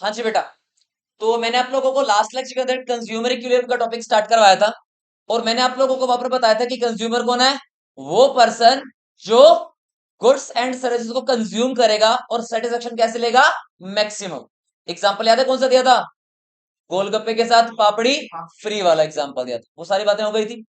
हाँ जी बेटा। तो मैंने आप लोगों को लास्ट लेक्चर के अंदर कंज्यूमर इक्विलिब्रियम का टॉपिक स्टार्ट करवाया था और मैंने आप लोगों को वहां पर बताया था कि कंज्यूमर कौन है। वो पर्सन जो गुड्स एंड सर्विसेज को कंज्यूम करेगा और सेटिस्फेक्शन कैसे लेगा, मैक्सिमम। एग्जांपल याद है कौन सा दिया था? गोलगप्पे के साथ पापड़ी फ्री वाला एग्जांपल दिया था। वो सारी बातें हो गई थी।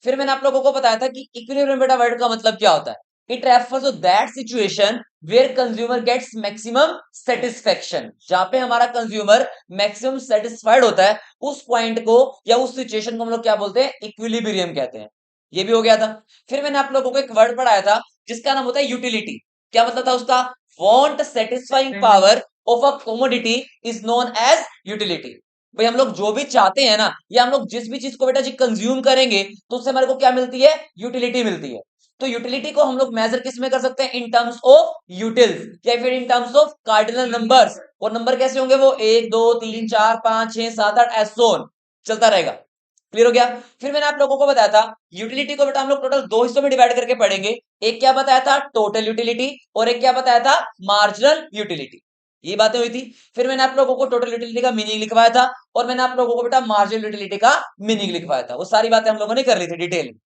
फिर मैंने आप लोगों को बताया था कि इक्विलिब्रियम बेटा वर्ड का मतलब क्या होता है। It refers to that situation where consumer gets maximum satisfaction. जहां पे हमारा कंज्यूमर मैक्सिमम सेटिस्फाइड होता है, उस पॉइंट को या उस सिचुएशन को हम लोग क्या बोलते हैं, इक्विलिब्रियम कहते हैं। ये भी हो गया था। फिर मैंने आप लोगों को एक वर्ड पढ़ाया था जिसका नाम होता है यूटिलिटी। क्या मतलब था उसका? Want satisfying power of a commodity is known as utility. भाई हम लोग जो भी चाहते हैं ना, या हम लोग जिस भी चीज को बेटा जी कंज्यूम करेंगे, तो उससे हमारे को क्या मिलती है? यूटिलिटी मिलती है। तो यूटिलिटी को हम लोग मेजर किस में कर सकते हैं? इन टर्म्स ऑफ यूटिल्स या फिर in terms of cardinal numbers. और नंबर कैसे होंगे वो? 1 2 3 4 5 6 7 8 एसोन चलता रहेगा। क्लियर हो गया? फिर मैंने आप लोगों को बताया था यूटिलिटी को बेटा हम लोग टोटल दो हिस्सों में डिवाइड करके पढ़ेंगे। एक क्या बताया था? Total utility. और एक क्या बताया था? Marginal utility. ये बातें हुई थी। फिर मैंने आप लोगों को टोटल यूटिलिटी का मीनिंग लिखवाया था और मैंने आप लोगों को बेटा मार्जिनल यूटिलिटी का मीनिंग लिखवाया था। वो सारी बातें हम लोगों ने कर ली थी डिटेल में।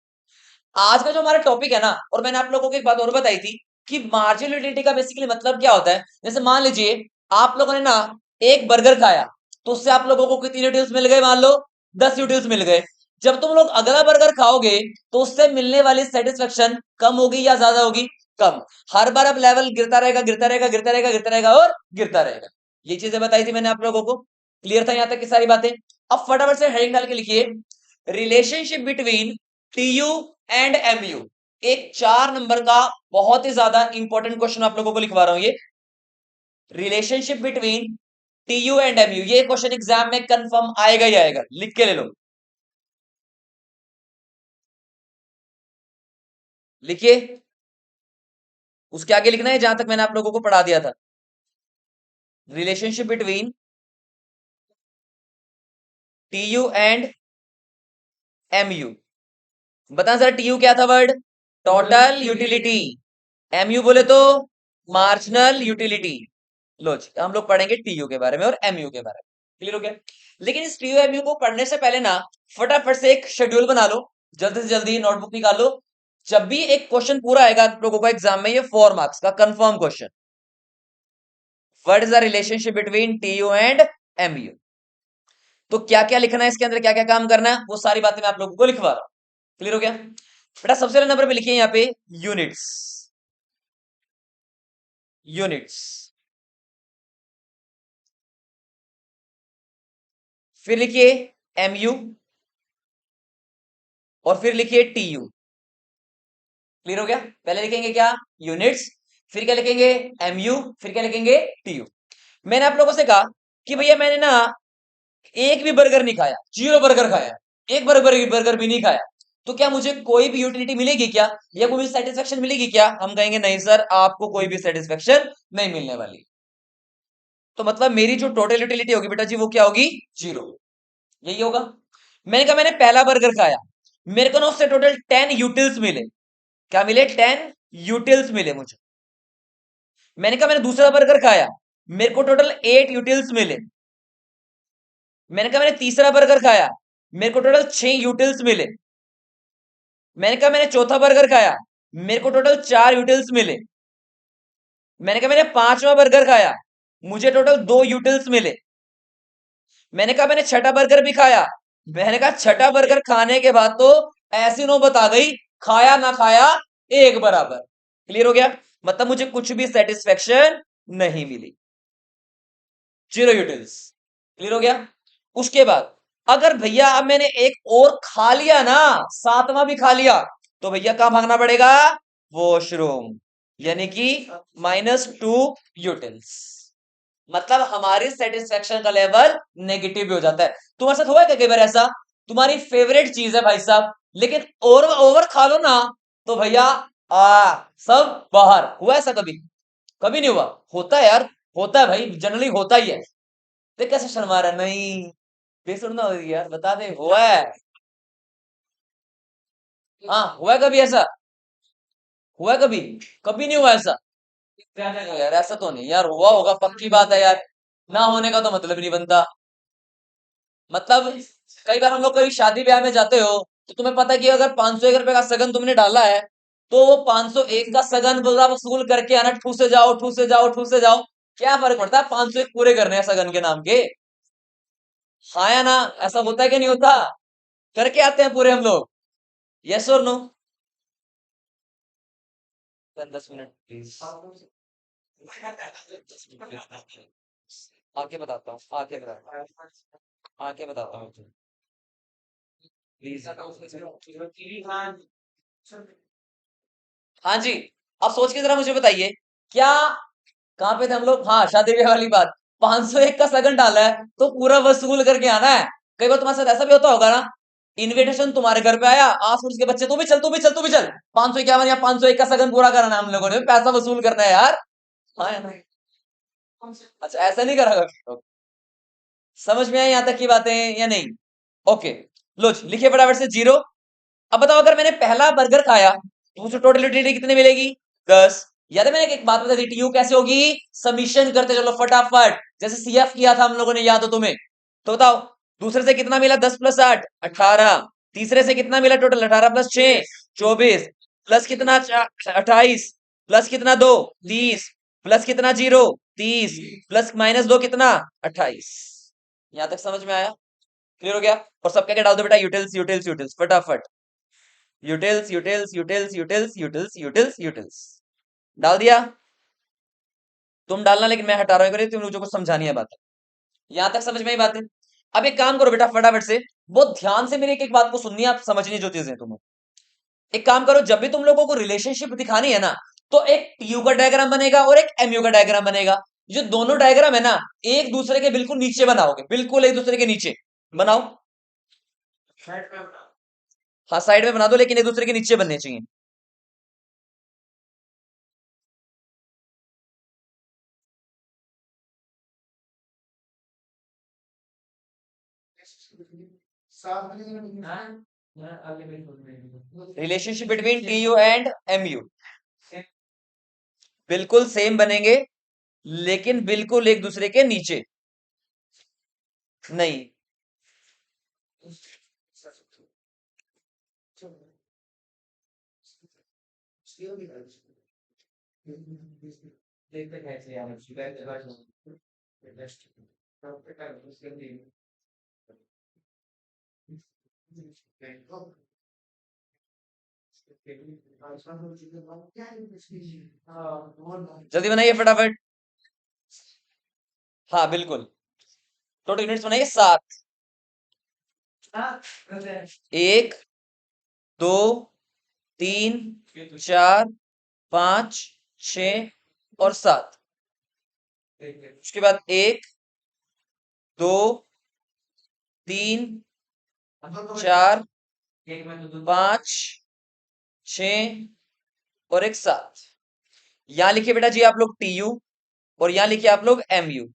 आज का जो हमारा टॉपिक है ना, और मैंने आप लोगों को एक बात और बताई थी कि मार्जिनल यूटिलिटी का बेसिकली मतलब क्या होता है। जैसे मान लीजिए आप लोगों ने ना एक बर्गर खाया, तो उससे आप लोगों को कितनी यूटिल्स मिल गए? मान लो 10 यूटिल्स मिल गए। जब तुम लोग अगला बर्गर खाओगे तो उससे मिलने वाली सेटिस्फेक्शन कम होगी या ज्यादा होगी? कम। हर बार अब लेवल गिरता रहेगा, गिरता रहेगा, गिरता रहेगा, गिरता रहेगा और गिरता रहेगा। ये चीजें बताई थी मैंने आप लोगों को। क्लियर था यहां तक की सारी बातें? अब फटाफट से हेडिंग डाल के लिखिए, relationship between TU and MU. एक 4 नंबर का बहुत ही ज्यादा इंपॉर्टेंट क्वेश्चन आप लोगों को लिखवा रहा हूं ये। Relationship between TU and MU, ये क्वेश्चन एग्जाम में कंफर्म आएगा ही आएगा, लिख के ले लो। लिखिए। उसके आगे लिखना है जहां तक मैंने आप लोगों को पढ़ा दिया था। Relationship between TU and MU. बता सर, टीयू क्या था वर्ड? Total utility. एमयू बोले तो मार्जिनल यूटिलिटी। लो जी, हम लोग पढ़ेंगे टीयू के बारे में और एमयू के बारे में। क्लियर हो गया? लेकिन इस टीयू एमयू को पढ़ने से पहले ना फटाफट से एक शेड्यूल बना लो। जल्दी से जल्दी नोटबुक निकाल लो। जब भी एक क्वेश्चन पूरा आएगा आप लोगों का एग्जाम में, ये 4 मार्क्स का confirm question. What is the relationship between TU and MU? तो क्या क्या लिखना है इसके अंदर, क्या क्या काम करना है, वो सारी बातें मैं आप लोगों को लिखवा रहा हूं। क्लियर हो गया? बेटा सबसे पहले नंबर पे लिखिए यहाँ पे यूनिट्स। यूनिट्स। फिर लिखिए एमयू और फिर लिखिए टीयू। क्लियर हो गया? पहले लिखेंगे क्या? यूनिट्स। फिर क्या लिखेंगे? एमयू। फिर क्या लिखेंगे? टीयू। मैंने आप लोगों से कहा कि भैया मैंने ना एक भी बर्गर नहीं खाया, 0 बर्गर खाया, एक बर्गर बर्गर भी नहीं खाया, तो क्या मुझे कोई भी यूटिलिटी मिलेगी क्या, या कोई भी सेटिस्फेक्शन मिलेगी क्या? हम कहेंगे नहीं सर, आपको कोई भी सेटिस्फेक्शन नहीं मिलने वाली। तो मतलब मेरी जो टोटल यूटिलिटी होगी बेटा जी, वो क्या होगी? 0। यही होगा। मैंने कहा मैंने पहला बर्गर खाया, मेरे को ना उससे टोटल 10 यूटिल्स मिले। क्या मिले? 10 यूटिल्स मिले मुझे। मैंने कहा मैंने दूसरा बर्गर खाया, मेरे को टोटल 8 यूटिल्स मिले। मैंने कहा मैंने तीसरा बर्गर खाया, मेरे को टोटल 6 यूटिल्स मिले। मैंने कहा मैंने चौथा बर्गर खाया, मेरे को टोटल 4 यूटिल्स मिले। मैंने कहा मैंने पांचवा बर्गर खाया, मुझे टोटल 2 यूटिल्स मिले। मैंने कहा मैंने छठा बर्गर भी खाया, मैंने कहा छठा बर्गर खाने के बाद तो ऐसी नौबत आ गई, खाया ना खाया एक बराबर। क्लियर हो गया? मतलब मुझे कुछ भी सेटिस्फेक्शन नहीं मिली। 0 यूटिल्स। क्लियर हो गया? उसके बाद अगर भैया अब मैंने एक और खा लिया ना, सातवां भी खा लिया, तो भैया कहां भागना पड़ेगा? वॉशरूम। यानी कि -2 यूटिल्स। मतलब हमारी सेटिस्फेक्शन का लेवल नेगेटिव भी हो जाता है। तुम्हारे साथ हुआ है क्या कई बार ऐसा? तुम्हारी फेवरेट चीज है भाई साहब, लेकिन और ओवर खा लो ना, तो भैया सब बाहर। हुआ ऐसा कभी? कभी नहीं हुआ? होता है यार, होता है भाई, जनरली होता ही है। देख कैसे शर्मा रहा है। नहीं, बेसुर ना हो यार, बता दे। हुआ है? हाँ, हुआ है कभी ऐसा? हुआ है कभी? कभी नहीं हुआ ऐसा? यार ऐसा तो नहीं यार, हुआ होगा पक्की बात है यार। ना होने का तो मतलब नहीं बनता। मतलब कई बार हम लोग कहीं शादी ब्याह में जाते हो तो तुम्हें पता है कि अगर 501 रुपए का सगन तुमने डाला है तो वो 501 का सगन पूरा वसूल करके आना, ठूसे जाओ ठूसे जाओ ठूसे जाओ। क्या फर्क पड़ता है, 501 पूरे करने हैं सगन के नाम के। हाँ या ना? ऐसा होता है कि नहीं होता? करके आते हैं पूरे हम लोग। यस और नो? 10 minute please. आके बताता हूँ, आके बताता हूँ, आके बताता हूँ प्लीज। हाँ जी। अब सोच के जरा मुझे बताइए, क्या, कहाँ पे थे हम लोग? हाँ, शादी ब्याह वाली बात। 501 का सगन डाला है तो पूरा वसूल करके आना है। कई बार तुम्हारे साथ ऐसा भी होता होगा ना, इनविटेशन तुम्हारे घर पे आया, आस पड़ोस के बच्चे, तू भी चल तू भी चल तू भी चल, 551 या 501 का सगन पूरा कराना है हम लोगों ने, पैसा वसूल करना है यार। हाँ या नहीं? अच्छा, ऐसा नहीं करा कभी? समझ में आई यहाँ तक की बातें या नहीं? ओके, लो जी, लिखिए फटाफट से 0। अब बताओ, अगर मैंने पहला बर्गर खाया तो मुझे टोटल यूटिलिटी कितनी मिलेगी? 10। याद है मैंने एक बात बताई थी, टीयू कैसे होगी? समीशन करते चलो फटाफट, जैसे सीएफ किया था हम लोगों ने, याद हो तुम्हें? तो बताओ, दूसरे से कितना मिला? 10 + 8 18। तीसरे से कितना मिला टोटल? 18 + 6 24। प्लस कितना? 28। प्लस कितना? 2 30। प्लस कितना? 0 30। प्लस -2 कितना? 28। यहां तक समझ में आया? क्लियर हो गया? और सब क्या क्या डाल दो बेटा, यूटिल्स यूटिल्स यूटिल्स फटाफट। Utils utils utils utils utils utils utils डाल दिया? तुम डालना, लेकिन मैं हटा रहा हूँ, तुम लोगों को समझानी है बात। यहां तक समझ में आई बातें? अब एक काम करो बेटा फटाफट से, बहुत ध्यान से मेरी एक एक बात को सुननी है, आप समझनी जो चीजें तुम्हें। एक काम करो, जब भी तुम लोगों को रिलेशनशिप दिखानी है ना, तो एक टीयू का डायग्राम बनेगा और एक एमयू का डायग्राम बनेगा। जो दोनों डायग्राम है ना, एक दूसरे के बिल्कुल नीचे बनाओगे, बिल्कुल एक दूसरे के नीचे बनाओ। हाँ, साइड में बना दो, लेकिन एक दूसरे के नीचे बनने चाहिए। Relationship between TU and MU बिल्कुल सेम बनेंगे, लेकिन बिल्कुल एक दूसरे के नीचे नहीं। जल्दी बनाइए फटाफट। हाँ बिल्कुल, टोटल यूनिट्स बनाइए 7। 1 2 3 4 5 6 और 7। उसके बाद 1 2 3 4 5 6 और एक 7। यहां लिखिए बेटा जी आप लोग टीयू, और यहां लिखिए आप लोग एमयू।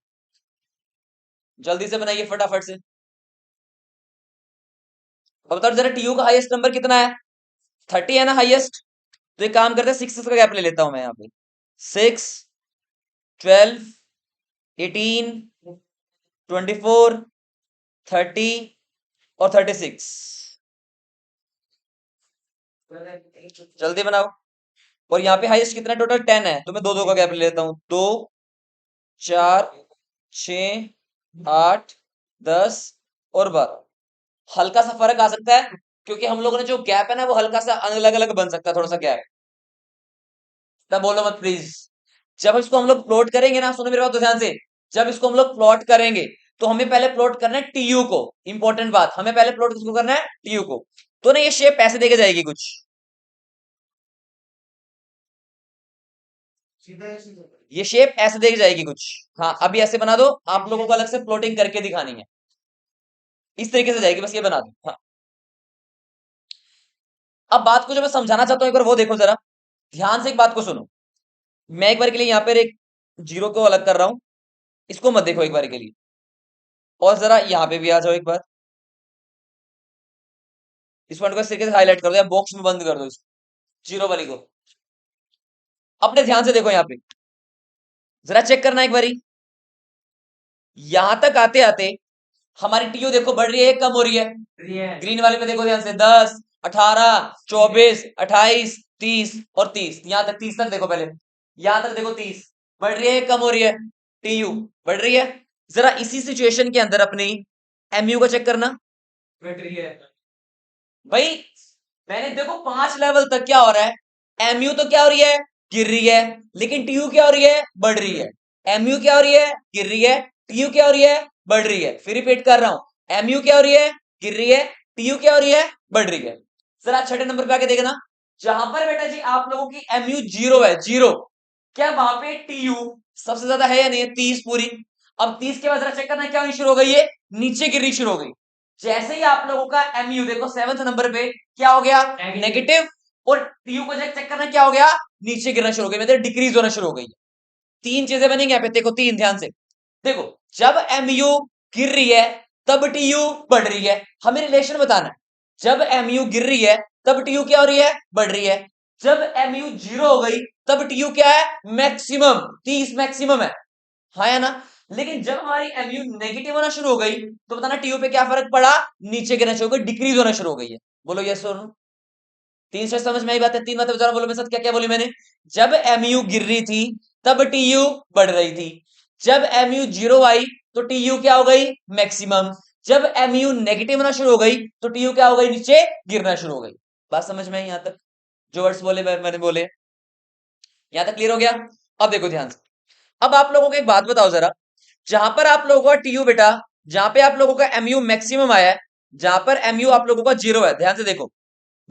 जल्दी से बनाइए फटाफट से। अब बताओ जरा, टीयू का हाईएस्ट नंबर कितना है? 30 है ना हाईएस्ट? तो एक काम करते हैं, 6 का गैप ले लेता हूं मैं यहाँ पे। 6 12 18 24 30 और 36। जल्दी बनाओ। और यहाँ पे हाईएस्ट कितना? टोटल 10 है, तो मैं दो दो का गैप ले लेता हूँ। 2 4 6 8 10 और 12। हल्का सा फर्क आ सकता है, क्योंकि हम लोगों ने जो गैप है ना, वो हल्का सा अलग अलग बन सकता है, थोड़ा सा गैप। तब बोलो मत प्लीज। जब इसको हम लोग प्लॉट करेंगे ना, सुनो मेरे बात तो ध्यान से। जब इसको हम लोग प्लॉट करेंगे तो हमें पहले प्लॉट करना है टीयू को। इंपॉर्टेंट बात, हमें पहले प्लॉट किसको करना है? टीयू को। तो ना ये शेप ऐसे देके जाएगी कुछ, ये शेप ऐसे देके जाएगी कुछ। हाँ, अभी ऐसे बना दो, आप लोगों को अलग से प्लॉटिंग करके दिखानी है। इस तरीके से जाएगी, बस ये बना दो। हाँ, अब बात को जो मैं समझाना चाहता हूँ, एक बार वो देखो जरा, ध्यान से एक बात को सुनो। मैं एक बार के लिए यहाँ पर एक जीरो को अलग कर रहा हूं, इसको मत देखो एक बार के लिए। और जरा यहाँ पे भी आ जाओ एक बार, इस पॉइंट को इस तरीके से हाईलाइट कर दो या बॉक्स में बंद कर दो इसको, जीरो वाली को। अपने ध्यान से देखो यहाँ पे, जरा चेक करना एक बारी। यहां तक आते आते हमारी टीयू देखो बढ़ रही है कम हो रही है? ग्रीन वाले पे देखो ध्यान से, 10, 18, 24, 28, 30 और 30, यहां तक 30 तक देखो पहले, यहां तक देखो 30 बढ़ रही है कम हो रही है? टीयू बढ़ रही है। जरा इसी सिचुएशन के अंदर अपनी एमयू का चेक करना। बढ़ रही है भाई, मैंने देखो 5 लेवल तक क्या हो रहा है, एमयू तो क्या हो रही है, गिर रही है, लेकिन टीयू क्या हो रही है, बढ़ रही है। एमयू क्या हो रही है, गिर रही है, टीयू क्या हो रही है, बढ़ रही है। फिर रिपीट कर रहा हूं, एमयू क्या हो रही है, गिर रही है, टीयू क्या हो रही है, बढ़ रही है। जरा छठे नंबर पे आके देखना, जहां पर बेटा जी आप लोगों की एमयू जीरो है, जीरो, क्या वहां पे टीयू सबसे ज्यादा है या नहीं है, 30 पूरी। अब 30 के बाद जरा चेक करना क्या होनी शुरू हो गई है, नीचे गिरनी शुरू हो गई। जैसे ही आप लोगों का एमयू देखो 7th नंबर पे क्या हो गया, नेगेटिव, और टीयू को चेक करना क्या हो गया, नीचे गिरना शुरू हो गई, मतलब डिक्रीज होना शुरू हो गई। तीन चीजें बनेंगी यहाँ पे, देखो तीन, ध्यान से देखो, जब एमयू गिर रही है तब टीयू बढ़ रही है, हमें रिलेशन बताना है। जब एमयू गिर रही है तब टीयू क्या हो रही है, बढ़ रही है। जब एमयू जीरो हो गई तब टीयू क्या है, मैक्सिमम, 30 मैक्सिमम है, हाँ या ना। लेकिन जब हमारी एमयू नेगेटिव होना शुरू हो गई तो बताना टीयू पे क्या फर्क पड़ा, नीचे गिरना शुरू हो गई, डिक्रीज होना शुरू हो गई है। बोलो यस और नो। तीन से समझ में आई बात है, तीन बातें बता रहा, बोलो मेरे साथ क्या क्या बोली मैंने। जब एमयू गिर रही थी तब टीयू बढ़ रही थी, जब एमयू जीरो आई तो टीयू क्या हो गई, मैक्सिमम, जब एमयू नेगेटिव होना शुरू हो गई तो टीयू क्या हो गई, नीचे गिरना शुरू हो गई। बात समझ में आई यहां तक, जो वर्ड्स बोले मैंने बोले, यहां तक क्लियर हो गया। अब देखो ध्यान से, अब आप लोगों को एक बात बताओ जरा, जहां पर आप लोगों का टीयू बेटा, जहां पे आप लोगों का एमयू मैक्सिमम आया है, जहां पर एमयू आप लोगों का जीरो है, ध्यान से देखो,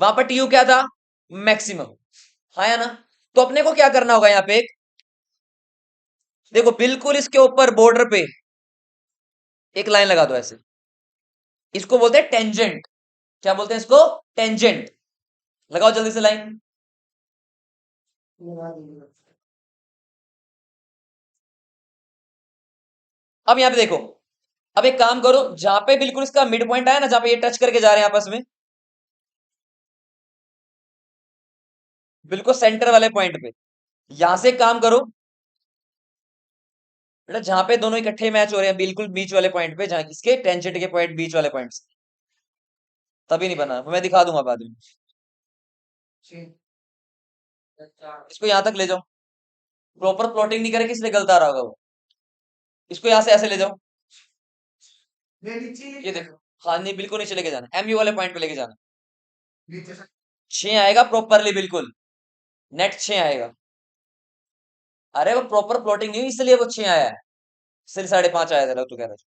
वहां पर टीयू क्या था, मैक्सिमम, हाँ या ना। तो अपने को क्या करना होगा यहाँ पे, देखो बिल्कुल इसके ऊपर बॉर्डर पे एक लाइन लगा दो ऐसे, इसको बोलते हैं टेंजेंट। क्या बोलते हैं इसको, टेंजेंट। लगाओ जल्दी से लाइन। अब यहाँ पे देखो, अब एक काम करो, जहां पे बिल्कुल इसका मिड पॉइंट आया ना, जहां पे ये टच करके जा रहे हैं आपस में, बिल्कुल सेंटर वाले पॉइंट पे, यहां से काम करो बेटा, जहां पे दोनों इकट्ठे मैच हो रहे हैं, बिल्कुल बीच वाले पॉइंट पे, जहां इसके टेंजेंट के पॉइंट बीच वाले पॉइंट्स, तभी नहीं बना, मैं दिखा दूंगा बाद में। इसको यहां तक ले जाओ, प्रॉपर प्लॉटिंग नहीं करे किसलिए गलत आ रहा होगा वो। इसको यहां से ऐसे ले जाओ, ये देखो, हाँ नहीं बिल्कुल नीचे लेके जाना, एमयू वाले पॉइंट पे लेके जाना, 6 आएगा प्रॉपरली, बिल्कुल नेट 6 आएगा। अरे वो प्रॉपर प्लॉटिंग नहीं हुई इसलिए वो 6 आया है, सिर्फ 5.5 आया था, तू कह रहा था।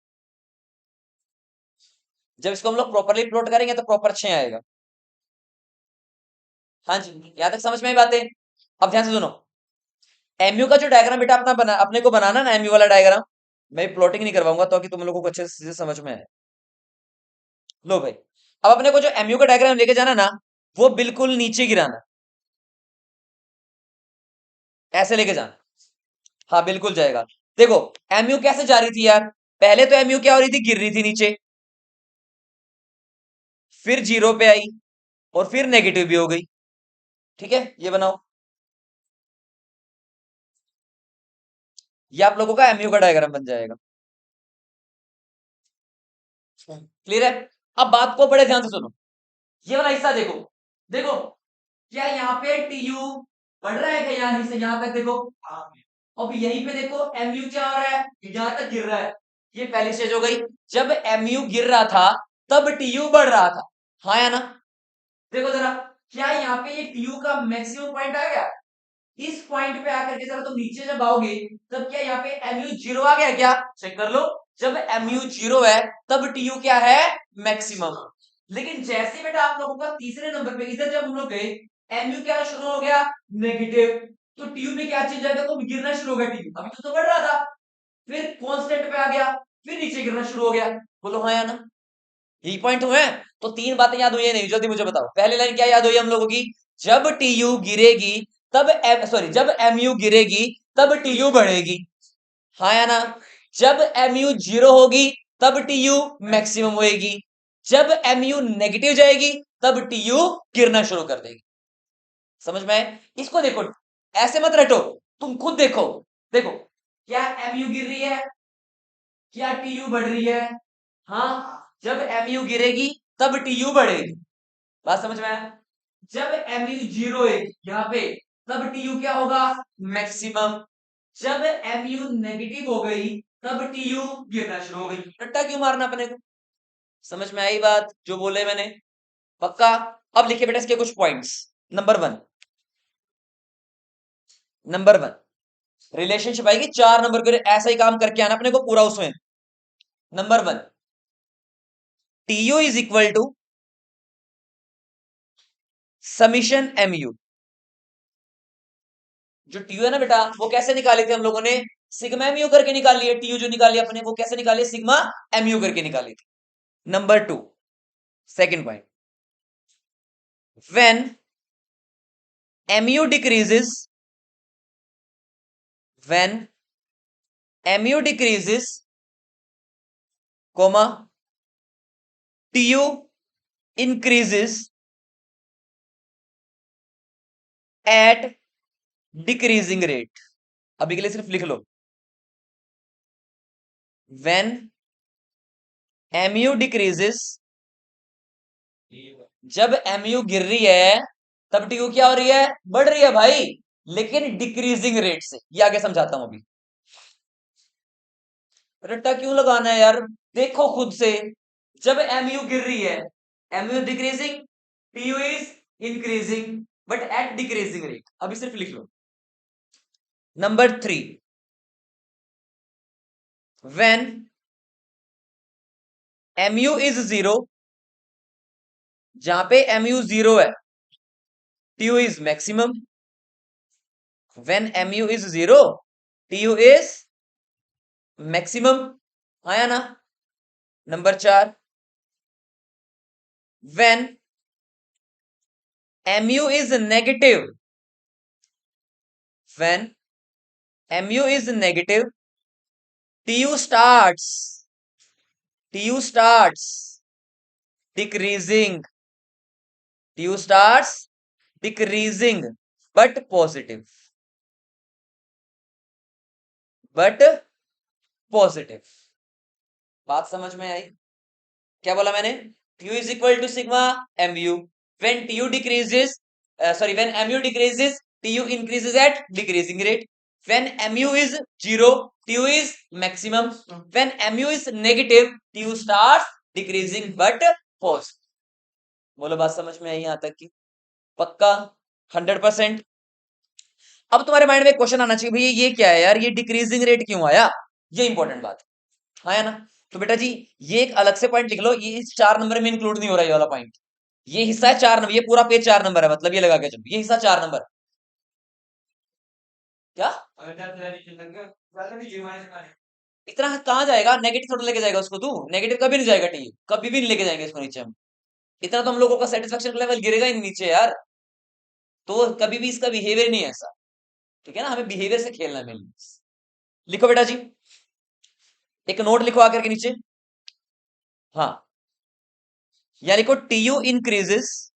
जब इसको हम लोग प्रॉपरली प्लॉट करेंगे तो प्रॉपर 6 आएगा। हाँ जी, यहां तक समझ में आई बातें। अब ध्यान से सुनो, एमयू का जो डायग्राम बेटा अपना बना, अपने को बनाना ना एमयू वाला डायग्राम, मैं प्लॉटिंग नहीं करवाऊंगा ताकि तुम लोगों को अच्छे से समझ में आए। लो भाई, अब अपने को जो एमयू का डायग्राम लेके जाना ना, वो बिल्कुल नीचे गिराना, ऐसे लेके जाना, हाँ बिल्कुल जाएगा। देखो एमयू कैसे जा रही थी यार, पहले तो एमयू क्या हो रही थी, गिर रही थी नीचे, फिर जीरो पे आई, और फिर नेगेटिव भी हो गई। ठीक है, ये बनाओ, ये आप लोगों का एमयू का डायग्राम बन जाएगा। क्लियर है। अब बात को बड़े ध्यान से सुनो, ये वाला हिस्सा देखो, देखो क्या यहाँ पे टीयू बढ़ रहा है, क्या यहाँ से यहाँ तक देखो, अब यहीं पे देखो एमयू क्या हो रहा है, यहाँ तक गिर रहा है। ये पहली स्टेज हो गई, जब एमयू गिर रहा था तब टीयू बढ़ रहा था, हाँ या ना। देखो जरा, क्या यहाँ पे ये टीयू का मैक्सिमम पॉइंट आ गया, इस पॉइंट पे आकर के जरा तुम नीचे जब आओगे तब क्या यहाँ पे एमयू जीरो आ गया, क्या चेक कर लो। जब एमयू जीरो है तब टीयू क्या है, मैक्सिमम। लेकिन जैसे बेटा आप लोगों का तीसरे नंबर पे इधर जब हम लोग गए, एमयू क्या शुरू हो गया, नेगेटिव, तो टीयू में क्या चेंज आ गया, तो गिरना शुरू हो गया टीयू, अभी तो बढ़ रहा था, फिर कांस्टेंट पे आ गया, फिर नीचे गिरना शुरू हो गया। बोलो हाँ या ना, यही पॉइंट हुए। तो तीन बातें याद हुई है नहीं, जल्दी मुझे बताओ, पहली लाइन क्या याद हुई हम लोगों की, जब टीयू गिरेगी तब सॉरी, जब एमयू गिरेगी तब टीयू बढ़ेगी, हाँ या ना। जब एमयू जीरो होगी तब टीयू मैक्सिमम होएगी, जब एमयू नेगेटिव जाएगी तब टीयू गिरना शुरू कर देगी। समझ में आए, इसको देखो, ऐसे मत रटो, तुम खुद देखो, देखो क्या एमयू गिर रही है, क्या टीयू बढ़ रही है? हाँ, जब एमयू गिरेगी तब टीयू बढ़ेगी। बात समझ में आया? जब एमयू जीरो है यहाँ पे, तब टीयू क्या होगा? मैक्सिमम। जब एमयू नेगेटिव हो गई तब टीयू गिरना शुरू हो गई। रट्टा क्यों मारना अपने को? समझ में आई बात जो बोले मैंने? पक्का? अब लिखिए बेटा इसके कुछ पॉइंट्स। नंबर वन रिलेशनशिप आएगी 4 नंबर के, ऐसा ही काम करके आना अपने को पूरा उसमें। Number 1, TU is equal to summation MU. जो टीयू है ना बेटा, वो कैसे निकाले थे हम लोगों ने? सिग्मा एमयू करके निकाली है। टीयू जो निकाली अपने, वो कैसे निकाली? सिग्मा एमयू करके निकाली थी। Number 2, second point, when MU decreases, when MU decreases comma TU increases at decreasing rate. अभी के लिए सिर्फ लिख लो, व्हेन एमयू डिक्रीजेस, जब एमयू गिर रही है तब टीयू क्या हो रही है? बढ़ रही है भाई, लेकिन डिक्रीजिंग रेट से। ये आगे समझाता हूं अभी। रट्टा क्यों लगाना है यार? देखो खुद से, जब एमयू गिर रही है, MU decreasing, TU is increasing, but at decreasing rate. अभी सिर्फ लिख लो। Number 3, when MU is zero, जहां पे एमयू जीरो है, TU is maximum. When MU is zero, TU is maximum. आया ना? Number 4, when mu is negative, when mu is negative, tu starts decreasing, tu starts decreasing, but positive, but positive। बात समझ में आई? क्या बोला मैंने? q is equal to sigma mu, when tu decreases, when mu decreases, tu increases at decreasing rate, when mu is zero, tu is maximum, when mu is negative, tu starts decreasing but positive। बोलो बात समझ में आई यहां तक की? पक्का? 100%? अब तुम्हारे माइंड में क्वेश्चन आना चाहिए, भैया ये क्या है यार, ये डिक्रीजिंग रेट क्यों आया? ये इंपॉर्टेंट बात है ना? तो बेटा जी, ये एक अलग से पॉइंट लिख लो, ये इस 4 नंबर में इंक्लूड नहीं हो रहा ये वाला पॉइंट। ये हिस्सा है 4 नंबर, ये पूरा पेज 4 नंबर है, मतलब ये लगा के चलो, ये हिस्सा 4 नंबर। क्या इतना कहाँ जाएगा? नेगेटिव थोड़ा लेके जाएगा उसको तू? नेगेटिव कभी नहीं जाएगा टीयू, कभी भी नहीं लेके जाएंगे इसको नीचे हम। इतना तो हम लोगों का सेटिस्फेक्शन लेवल गिरेगा ही नहीं नीचे यार। तो कभी भी इसका बिहेवियर नहीं है ऐसा, ठीक है ना? हमें बिहेवियर से खेलना है मेनली। लिखो बेटा जी, एक नोट लिखो आकर के नीचे। हाँ, या लिखो टीयू इंक्रीजेस,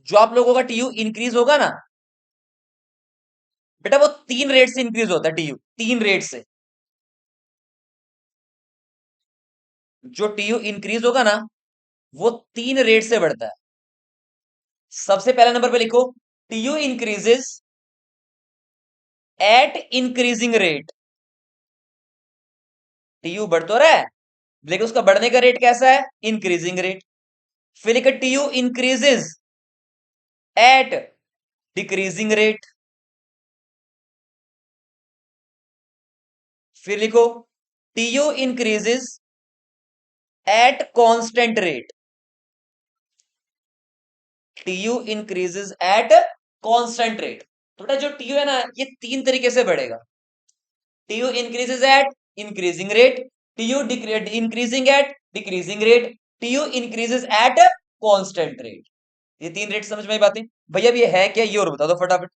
जो आप लोगों का टीयू इंक्रीज होगा ना बेटा, वो 3 रेट से इंक्रीज होता है टीयू, 3 रेट से। जो टीयू इंक्रीज होगा ना, वो 3 रेट से बढ़ता है। सबसे पहले नंबर पे लिखो, TU increases at increasing rate. TU बढ़ तो रहा है, लेकिन उसका बढ़ने का रेट कैसा है? Increasing rate. फिर लिखो TU increases at decreasing rate. फिर लिखो TU increases at constant rate. TU increases at constant rate. तो बेटा जो टीयू है ना, ये 3 तरीके से बढ़ेगा। TU increases at increasing rate, TU increasing at decreasing rate, TU increases at constant rate. ये 3 रेट समझ में आई बातें? भैया ये है क्या, ये और बता दो फटाफट।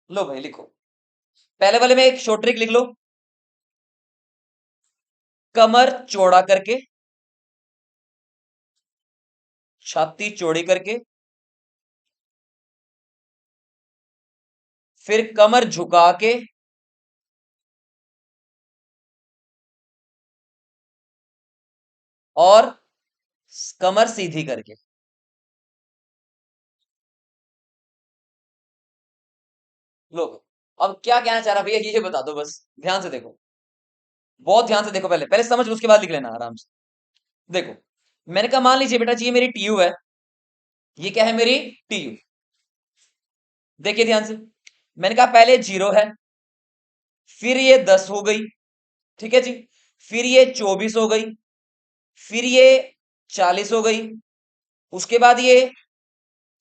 लो भाई लिखो, पहले वाले में एक शॉर्ट ट्रिक लिख लो, कमर चौड़ा करके, छाती चौड़ी करके, फिर कमर झुका के, और कमर सीधी करके। लो, अब क्या कहना चाह रहा भैया ये बता दो, बस ध्यान से देखो, बहुत ध्यान से देखो, पहले पहले समझ लो, उसके बाद लिख लेना आराम से। देखो, मैंने कहा मान लीजिए बेटा जी ये मेरी टीयू है, ये क्या है मेरी टीयू। देखिए ध्यान से, मैंने कहा पहले 0 है, फिर ये 10 हो गई, ठीक है जी, फिर ये 24 हो गई, फिर ये 40 हो गई, उसके बाद ये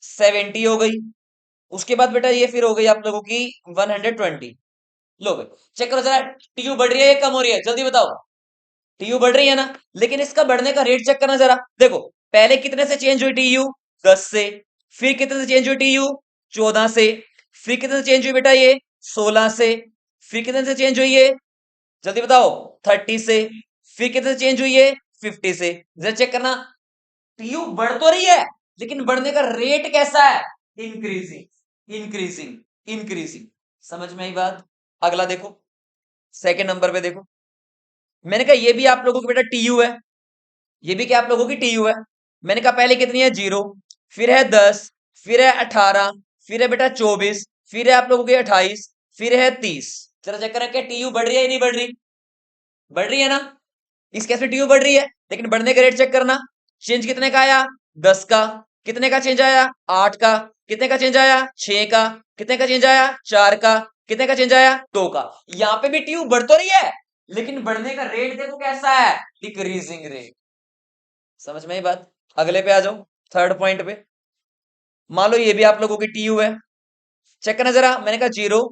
70 हो गई, उसके बाद बेटा ये फिर हो गई आप लोगों की 120। लो भाई, चेक करो जरा, टीयू बढ़ रही है या कम हो रही है, जल्दी बताओ। टीयू बढ़ रही है ना, लेकिन इसका बढ़ने का रेट चेक करना जरा। देखो, पहले कितने से चेंज हुई टीयू, 10 से, फिर कितने से चेंज हुई टीयू, 14 से, फिर कितने से चेंज हुई बेटा ये, 16 से, फिर कितने से चेंज हुई ये, जल्दी बताओ, 30 से, फिर कितने से चेंज हुई है, 50 से। जरा चेक करना, टीयू बढ़ तो रही है, लेकिन बढ़ने का रेट कैसा है, इंक्रीजिंग इंक्रीजिंग इंक्रीजिंग। समझ में आई बात। अगला देखो, सेकंड नंबर पे देखो, मैंने कहा ये भी आप लोगों की बेटा टीयू है, ये भी क्या आप लोगों की टीयू है। मैंने कहा पहले कितनी है, 0, फिर है 10, फिर है 18, फिर है बेटा 24, फिर है आप लोगों की 28, फिर है 30। जरा चेक करें क्या टीयू बढ़ रही है या नहीं बढ़ रही, बढ़ रही है ना। इस केस में टीयू बढ़ रही है, लेकिन बढ़ने का रेट चेक करना, चेंज कितने का आया, 10 का, कितने का चेंज आया, 8 का, कितने का चेंज आया, 6 का, कितने का चेंज आया, 4 का, कितने का चेंज आया, 2 का। यहाँ पे भी टीयू बढ़ तो रही है, लेकिन बढ़ने का रेट देखो कैसा है, डिक्रीजिंग रेट। समझ में ये बात। अगले पे आ जाओ, थर्ड पॉइंट पे। मान लो ये भी आप लोगों की टीयू है, चेक करना जरा, मैंने कहा 0,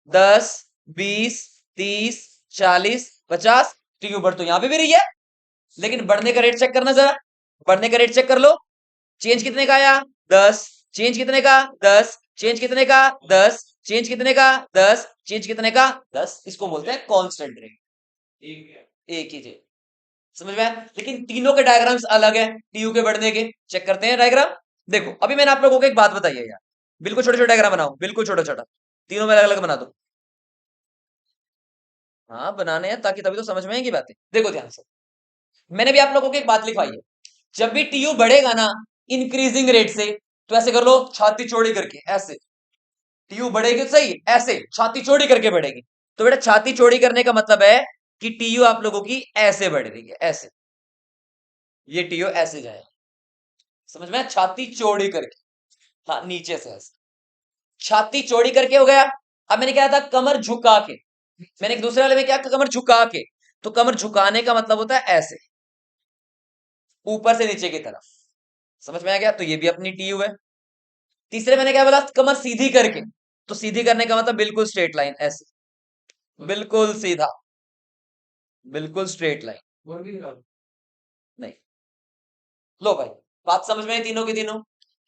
10, 20, 30, 40, 50, टीयू बढ़ तो यहां पे भी रही है, लेकिन बढ़ने का रेट चेक करना जरा, बढ़ने का रेट चेक कर लो, चेंज कितने का आया, 10, चेंज कितने का, 10, चेंज कितने का, 10, चेंज कितने का, 10, चेंज कितने का, 10। इसको बोलते हैं कांस्टेंट रेट, एक ही चीज। समझ में आया? लेकिन तीनों के डायग्राम्स अलग है, टीयू के बढ़ने के। चेक करते हैं डायग्राम। देखो, अभी मैंने आप लोगों को एक बात बताई है यार, बिल्कुल छोटे छोटे डायग्राम बनाओ, बिल्कुल छोटा छोटा, तीनों में अलग अलग बना दो। हाँ बनाने हैं, ताकि तभी तो समझ में आएगी बातें। देखो ध्यान से, मैंने भी आप लोगों को एक बात लिखवाई है, जब भी टीयू बढ़ेगा ना इंक्रीजिंग रेट से, तो ऐसे कर लो, छाती चौड़ी करके ऐसे। टीयू बढ़ेगी तो सही, ऐसे छाती चौड़ी करके बढ़ेगी। तो बेटा छाती चौड़ी करने का मतलब है कि टीयू आप लोगों की ऐसे बढ़ रही है, ऐसे, ये टीयू ऐसे जाए। समझ में आया? छाती चौड़ी करके, हाँ नीचे से ऐसे, छाती चौड़ी करके हो गया। अब मैंने क्या था, कमर झुका के, मैंने एक दूसरे वाले में क्या, कमर झुका के। तो कमर झुकाने का मतलब होता है ऐसे, ऊपर से नीचे की तरफ। समझ में आ गया, तो ये भी अपनी टीयू है। तीसरे मैंने क्या बोला, कमर सीधी करके, तो सीधी करने का मतलब बिल्कुल स्ट्रेट लाइन ऐसे, बिल्कुल सीधा, बिल्कुल स्ट्रेट लाइन। नहीं, लो भाई, बात समझ में आई तीनों की तीनों।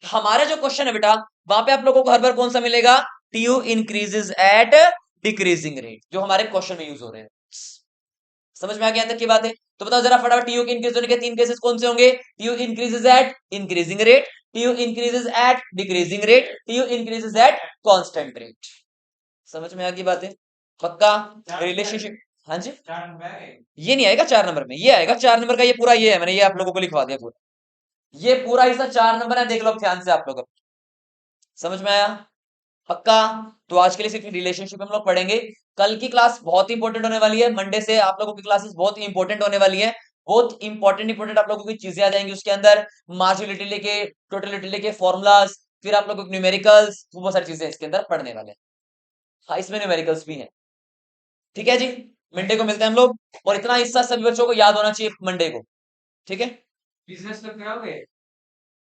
हमारे जो क्वेश्चन है बेटा, वहां पे आप लोगों को हर बार कौन सा मिलेगा, TU increases at decreasing rate, जो हमारे क्वेश्चन में यूज हो रहे हैं। समझ में आ गया अंदर की बात है। तो बताओ जरा फटाफट, टीयू के इंक्रीज होने के तीन केसेस कौन से होंगे, TU increases at increasing rate, TU increases at decreasing rate, TU increases at constant rate. समझ में आ गई बातें, पक्का। रिलेशनशिप, हाँ जी, ये नहीं आएगा 4 नंबर में, ये आएगा 4 नंबर का, ये पूरा ये है, मैंने ये आप लोगों को लिखवा दिया पूरा, ये पूरा हिस्सा 4 नंबर है, देख लो ध्यान से आप लोग। समझ में आया, पक्का। तो आज के लिए सिर्फ रिलेशनशिप हम लोग पढ़ेंगे। कल की क्लास बहुत इंपॉर्टेंट होने वाली है, मंडे से आप लोगों की क्लासेस बहुत इंपॉर्टेंट होने वाली है। बहुत इंपॉर्टेंट इंपॉर्टेंट आप लोगों की चीजें आ जाएंगी उसके अंदर, मास यूटिलिटी के, टोटल यूटिलिटी के फॉर्मूलाज, फिर आप लोगों को न्यूमेरिकल्स, बहुत सारी चीजें इसके अंदर पढ़ने वाले हैं। हाँ, इसमें न्यूमेरिकल्स भी हैं। ठीक है जी, मंडे को मिलते हैं हम लोग, और इतना हिस्सा सभी बच्चों को याद होना चाहिए मंडे को। ठीक है, बिजनेस तक कराओगे।